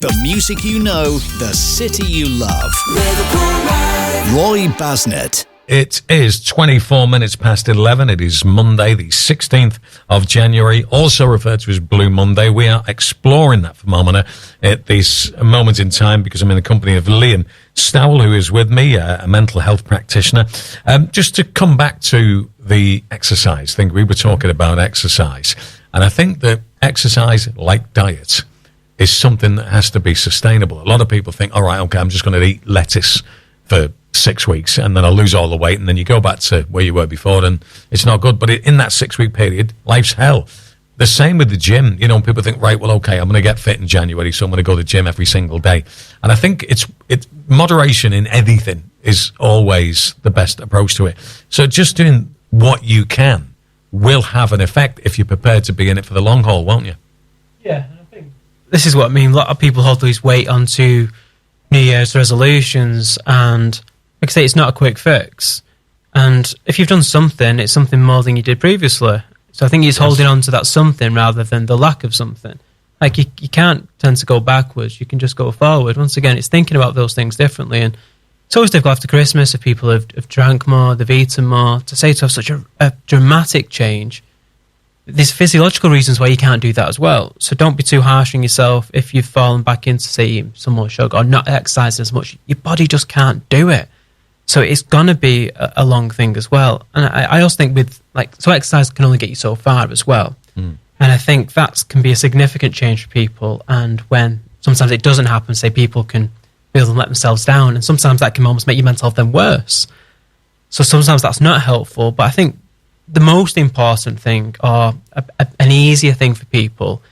The music you know, the city you love. Roy Basnett. It is 24 minutes past 11. It is Monday, the 16th of January, also referred to as Blue Monday. We are exploring that phenomena at this moment in time because I'm in the company of Liam Stowell, who is with me, a mental health practitioner. Just to come back to the exercise thing, we were talking about exercise. And I think that exercise, like diet, is something that has to be sustainable. A lot of people think, all right, okay, I'm just going to eat lettuce for 6 weeks and then I'll lose all the weight, and then you go back to where you were before and it's not good. But in that 6 week period, life's hell. The same with the gym. You know, people think, right, well, okay, I'm going to get fit in January, so I'm going to go to the gym every single day. And I think it's moderation in anything is always the best approach to it. So just doing what you can will have an effect if you're prepared to be in it for the long haul, won't you? Yeah, and I think this is what I mean. A lot of people hold these weight onto New Year's resolutions, and like I say, it's not a quick fix. And if you've done something, it's something more than you did previously. So I think it's holding on to that something rather than the lack of something. Like you can't tend to go backwards, you can just go forward. Once again, it's thinking about those things differently. And it's always difficult after Christmas if people have drank more, they've eaten more, to have such a dramatic change. There's physiological reasons why you can't do that as well. So don't be too harsh on yourself if you've fallen back into, say, some more sugar or not exercising as much. Your body just can't do it. So it's going to be a long thing as well. And I also think so exercise can only get you so far as well. And I think that can be a significant change for people. And when sometimes it doesn't happen, say people can feel and let themselves down. And sometimes that can almost make your mental health then worse. So sometimes that's not helpful. But I think the most important thing, or an easier thing for people,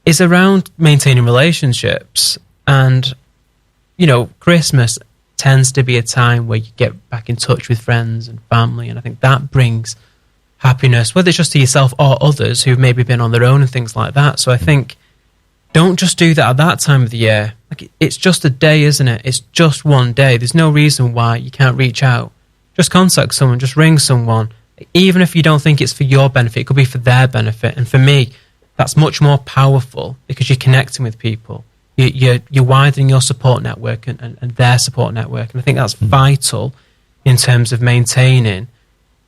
is around maintaining relationships. And, you know, Christmas tends to be a time where you get back in touch with friends and family, and I think that brings happiness, whether it's just to yourself or others who've maybe been on their own and things like that. So I think don't just do that at that time of the year. Like, it's just a day, isn't it? It's just one day. There's no reason why you can't reach out. Just contact someone, just ring someone. Even if you don't think it's for your benefit, it could be for their benefit. And for me, that's much more powerful because you're connecting with people. You're widening your support network and their support network. And I think that's vital in terms of maintaining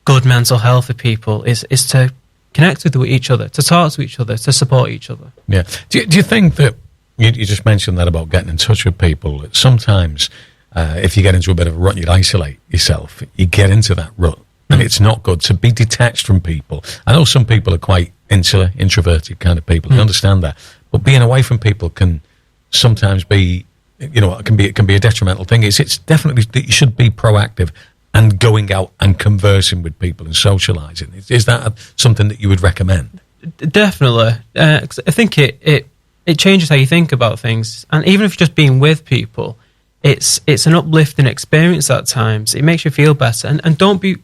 good mental health for people, is to connect with each other, to talk to each other, to support each other. Yeah. Do you think that, you just mentioned that about getting in touch with people, that sometimes if you get into a bit of a rut and you isolate yourself, you get into that rut. And it's not good to be detached from people. I know some people are quite insular, introverted kind of people. I understand that. But being away from people can sometimes be, you know, it can be a detrimental thing. It's definitely that you should be proactive and going out and conversing with people and socialising. Is that something that you would recommend? Definitely. I think it changes how you think about things. And even if you're just being with people, it's an uplifting experience at times. It makes you feel better. And don't be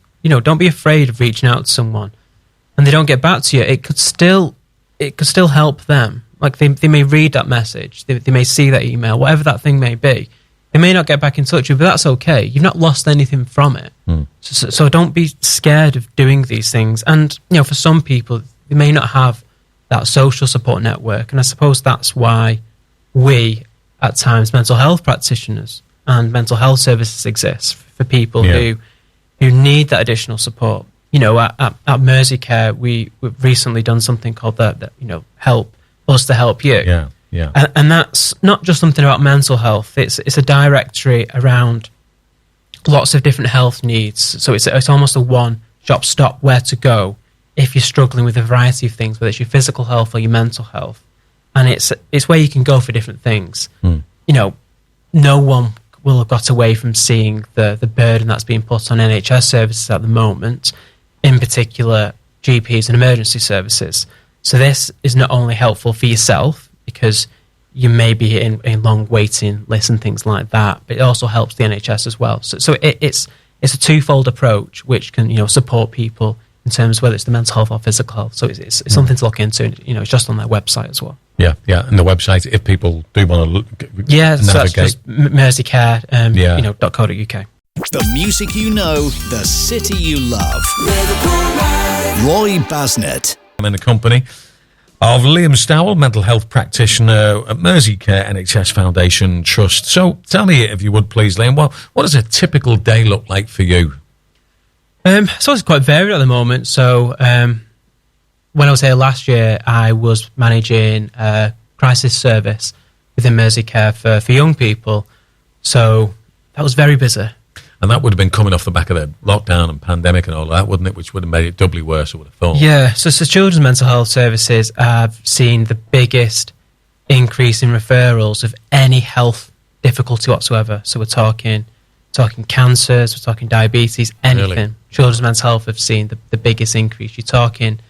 afraid of reaching out to someone and they don't get back to you. It could still help them. Like they may read that message, they may see that email, whatever that thing may be. They may not get back in touch with you, but that's okay. You've not lost anything from it. So don't be scared of doing these things. And, you know, for some people, they may not have that social support network. And I suppose that's why we, at times, mental health practitioners and mental health services exist for people who need that additional support. You know, at Merseycare, we've recently done something called Help Us to Help You. Yeah. And that's not just something about mental health. It's a directory around lots of different health needs. So it's almost a one-stop stop where to go if you're struggling with a variety of things, whether it's your physical health or your mental health. And it's where you can go for different things. You know, no one will have got away from seeing the burden that's being put on NHS services at the moment, in particular GPs and emergency services. So this is not only helpful for yourself, because you may be in long waiting lists and things like that, but it also helps the NHS as well. So it's a twofold approach which can, you know, support people in terms of whether it's the mental health or physical health. So it's something to look into. You know, it's just on their website as well. Yeah, and the website, if people do want to look, navigate. So that's just Merseycare, .co.uk. The music you know, the city you love. Roy Basnett. I'm in the company of Liam Stowell, mental health practitioner at Merseycare NHS Foundation Trust. So tell me, if you would please, Liam, what does a typical day look like for you? So it's quite varied at the moment. So when I was here last year, I was managing a crisis service within Merseycare for young people. So that was very busy. And that would have been coming off the back of the lockdown and pandemic and all that, wouldn't it? Which would have made it doubly worse, I would have thought. Yeah, so children's mental health services have seen the biggest increase in referrals of any health difficulty whatsoever. So we're talking cancers, we're talking diabetes, anything. Really? Children's mental health have seen the biggest increase. You're talking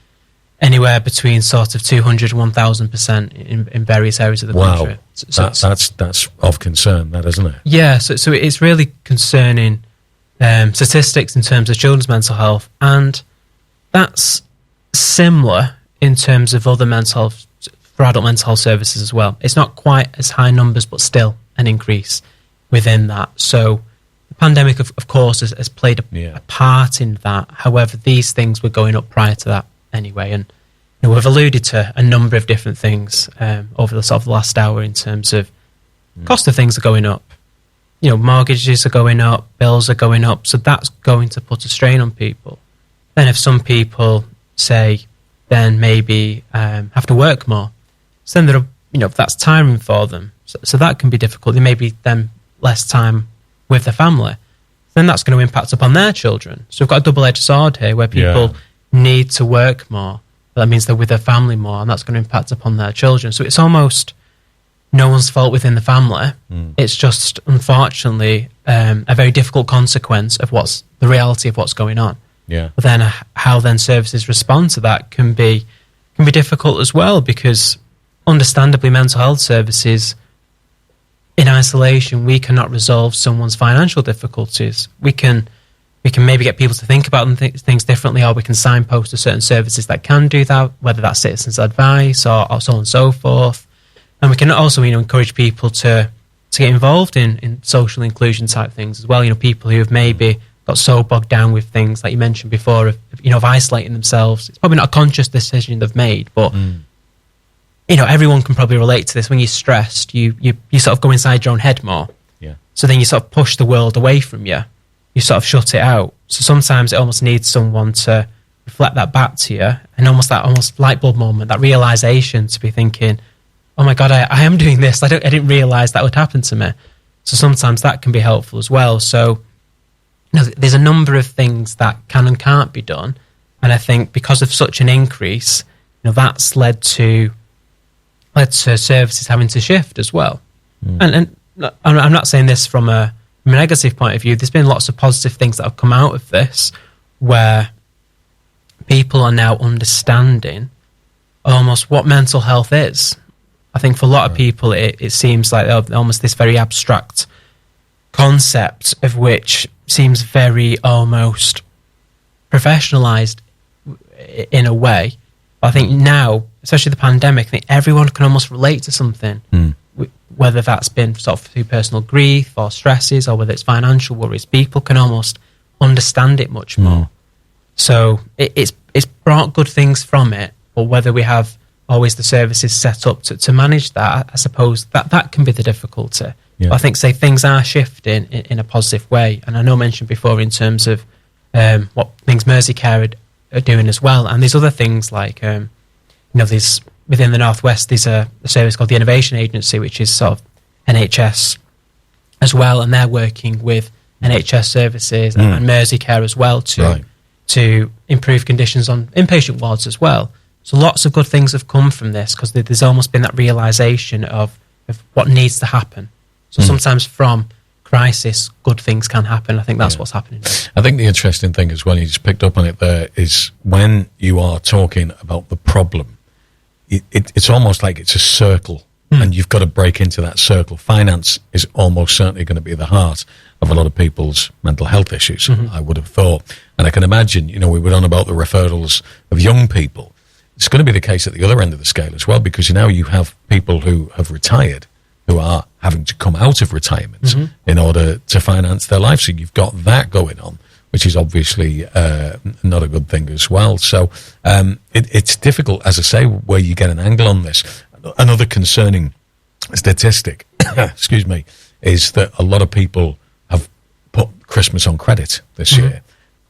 anywhere between sort of 200 and 1,000% in various areas of the country. So that's of concern, that, isn't it? Yeah, so it's really concerning statistics in terms of children's mental health, and that's similar in terms of other mental health, for adult mental health services as well. It's not quite as high numbers, but still an increase within that. So the pandemic, of course, has played a part in that. However, these things were going up prior to that anyway, and we've alluded to a number of different things over the sort of last hour in terms of cost of things are going up. Mortgages are going up, bills are going up, so that's going to put a strain on people. Then if some people say, then maybe have to work more, so then that's tiring for them. So that can be difficult. There may be then less time with their family. Then that's going to impact upon their children. So we've got a double-edged sword here where people need to work more. That means they're with their family more, and that's going to impact upon their children. So it's almost no one's fault within the family. It's just, unfortunately, a very difficult consequence of the reality of what's going on. Yeah. But then how then services respond to that can be difficult as well, because understandably mental health services in isolation, we cannot resolve someone's financial difficulties. We can maybe get people to think about things differently, or we can signpost to certain services that can do that, whether that's citizens' advice or so on and so forth. And we can also, encourage people to get involved in social inclusion type things as well. People who have maybe got so bogged down with things, like you mentioned before, of isolating themselves. It's probably not a conscious decision they've made, but everyone can probably relate to this. When you're stressed, you sort of go inside your own head more. Yeah. So then you sort of push the world away from you. You sort of shut it out. So sometimes it almost needs someone to reflect that back to you, and almost light bulb moment, that realization to be thinking, oh my God, I am doing this. I didn't realize that would happen to me. So sometimes that can be helpful as well. So there's a number of things that can and can't be done. And I think because of such an increase, that's led to services having to shift as well. And I'm not saying this from a negative point of view. There's been lots of positive things that have come out of this, where people are now understanding almost what mental health is. I think for a lot of people, it seems like almost this very abstract concept, of which seems very almost professionalized in a way. But I think now, especially the pandemic, I think everyone can almost relate to something, whether that's been sort of through personal grief or stresses, or whether it's financial worries. People can almost understand it much more. So it's brought good things from it, but whether we have always the services set up to manage that, I suppose that can be the difficulty. Yeah. But I think, things are shifting in a positive way. And I know I mentioned before in terms of what things Merseycare are doing as well. And there's other things like, there's within the Northwest, there's a service called the Innovation Agency, which is sort of NHS as well. And they're working with NHS services and Merseycare as well to improve conditions on inpatient wards as well. So lots of good things have come from this, because there's almost been that realisation of what needs to happen. So sometimes from crisis, good things can happen. I think that's what's happening now. I think the interesting thing as well, you just picked up on it there, is when you are talking about the problem, it's almost like it's a circle, and you've got to break into that circle. Finance is almost certainly going to be the heart of a lot of people's mental health issues, I would have thought. And I can imagine, we were on about the referrals of young people. It's going to be the case at the other end of the scale as well, because now you have people who have retired, who are having to come out of retirement in order to finance their life. So you've got that going on. which is obviously not a good thing as well. So it's difficult, as I say, where you get an angle on this. Another concerning statistic, excuse me, is that a lot of people have put Christmas on credit this year,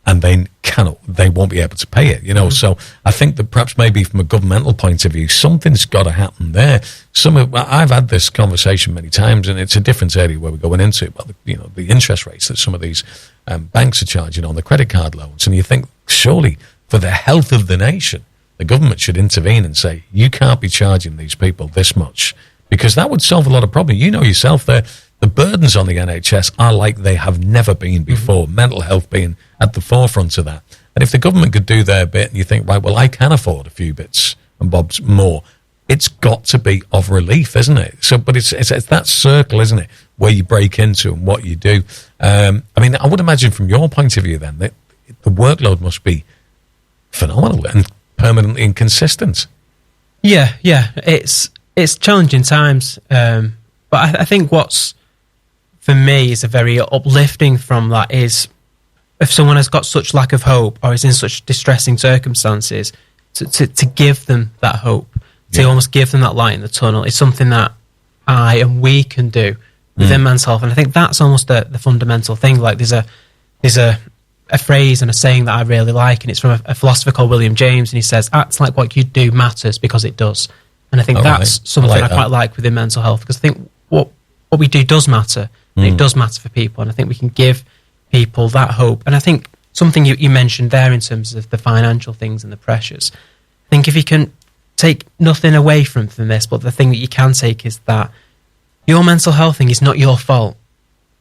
and they won't be able to pay it, you know. So I think that perhaps maybe from a governmental point of view, something's got to happen there. I've had this conversation many times, and it's a different area where we're going into, but the interest rates that some of these banks are charging on the credit card loans, and you think surely for the health of the nation, the government should intervene and say, you can't be charging these people this much, because that would solve a lot of problems. You know yourself there, the burdens on the NHS are like they have never been before, mental health being at the forefront of that. And if the government could do their bit, and you think, right, well, I can afford a few bits and bobs more, it's got to be of relief, isn't it? So, but it's that circle, isn't it, where you break into and what you do. I mean, I would imagine from your point of view then, that the workload must be phenomenal and permanently inconsistent. Yeah, it's challenging times, but I think what's for me is a very uplifting from that is if someone has got such lack of hope or is in such distressing circumstances, to give them that hope, to almost give them that light in the tunnel is something that I and we can do within mental health. And I think that's almost the fundamental thing. Like there's a phrase and a saying that I really like, and it's from a philosopher called William James, and he says, act like what you do matters because it does. And I think that's something I quite like within mental health, because I think what we do does matter, and it does matter for people, and I think we can give people that hope. And I think something you mentioned there in terms of the financial things and the pressures, I think if you can take nothing away from this, but the thing that you can take is that your mental health thing is not your fault.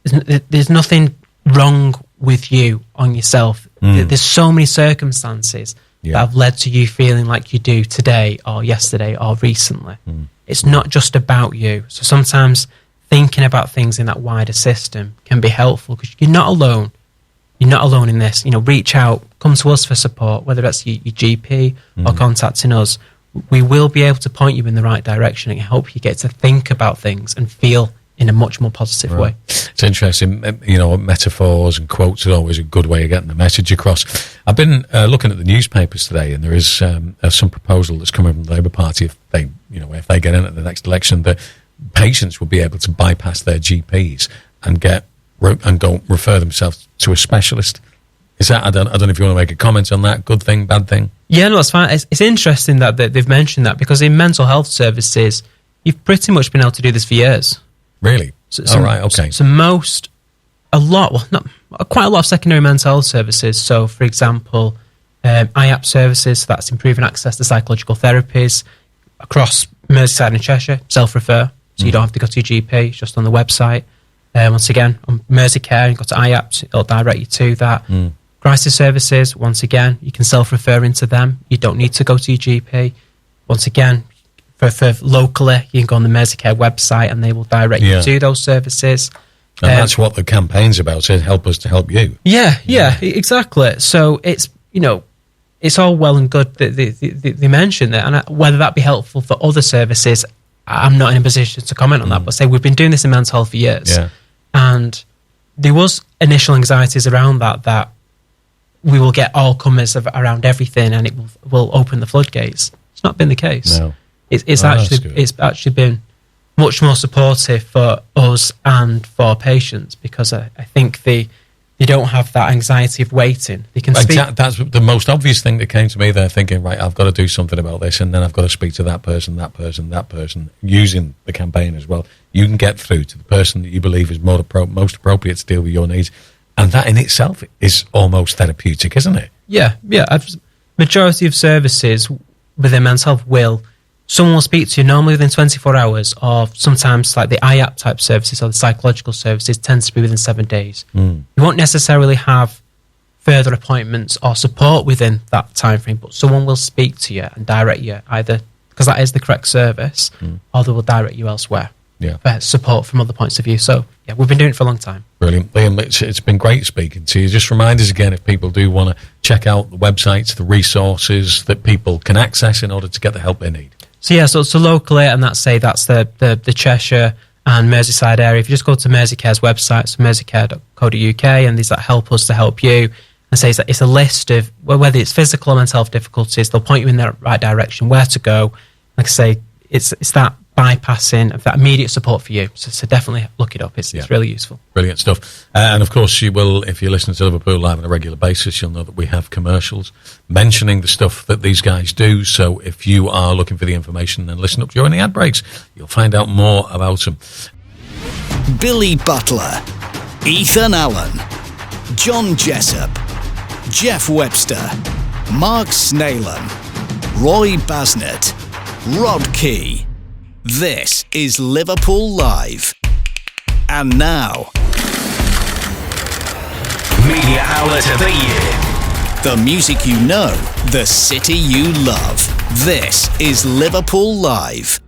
There's nothing wrong with you on yourself. There's so many circumstances that have led to you feeling like you do today or yesterday or recently. It's not just about you. So sometimes thinking about things in that wider system can be helpful, because you're not alone. You're not alone in this. Reach out, come to us for support, whether that's your GP or contacting us. We will be able to point you in the right direction and help you get to think about things and feel in a much more positive way. It's interesting, metaphors and quotes are always a good way of getting the message across. I've been looking at the newspapers today, and there is some proposal that's coming from the Labour Party if they get in at the next election, that patients will be able to bypass their GPs and go refer themselves to a specialist. Is that, I don't know if you want to make a comment on that. Good thing, bad thing? Yeah, no, that's fine. It's interesting that they've mentioned that, because in mental health services, you've pretty much been able to do this for years. Really? Right, okay. So quite a lot of secondary mental health services. So, for example, IAP services, so that's improving access to psychological therapies across Merseyside and Cheshire, self-refer. So you don't have to go to your GP, it's just on the website. Once again, on Merseycare, you go to IAP, it'll direct you to that. Crisis services, once again, you can self-refer into them. You don't need to go to your GP. Once again, for locally, you can go on the Merseycare website and they will direct you to those services. And that's what the campaign's about, so help us to help you. Yeah, exactly. So it's all well and good that they mention it, and whether that be helpful for other services, I'm not in a position to comment on that. But say we've been doing this in mental health for years, and there was initial anxieties around that we will get all comers around everything, and it will open the floodgates. It's not been the case. No. It's actually been much more supportive for us and for patients, because I think they don't have that anxiety of waiting. They can speak. That's the most obvious thing that came to me. They're thinking, right, I've got to do something about this, and then I've got to speak to that person, using the campaign as well. You can get through to the person that you believe is most appropriate to deal with your needs, and that in itself is almost therapeutic, isn't it? Yeah. Majority of services within mental health someone will speak to you normally within 24 hours, or sometimes like the IAP type services or the psychological services tends to be within 7 days. You won't necessarily have further appointments or support within that time frame, but someone will speak to you and direct you, either because that is the correct service, or they will direct you elsewhere for support from other points of view. So yeah, we've been doing it for a long time. Brilliant. Liam, it's been great speaking to you. Just remind us again, if people do want to check out the websites, the resources that people can access in order to get the help they need. So locally, and that's the Cheshire and Merseyside area. If you just go to Merseycare's website, so merseycare.co.uk, and there's that help us to help you. I say it's a list of, well, whether it's physical or mental health difficulties, they'll point you in the right direction, where to go. Like I say, it's that bypassing of that immediate support for you. So definitely look it up. It's really useful. Brilliant stuff. And of course, you will, if you listen to Liverpool Live on a regular basis, you'll know that we have commercials mentioning the stuff that these guys do. So if you are looking for the information, then listen up during the ad breaks. You'll find out more about them. Billy Butler, Ethan Allen, John Jessup, Jeff Webster, Mark Snalan, Roy Basnett, Rod Key. This is Liverpool Live. And now, Media Outlet of the Year. the music you know, the city you love. This is Liverpool Live.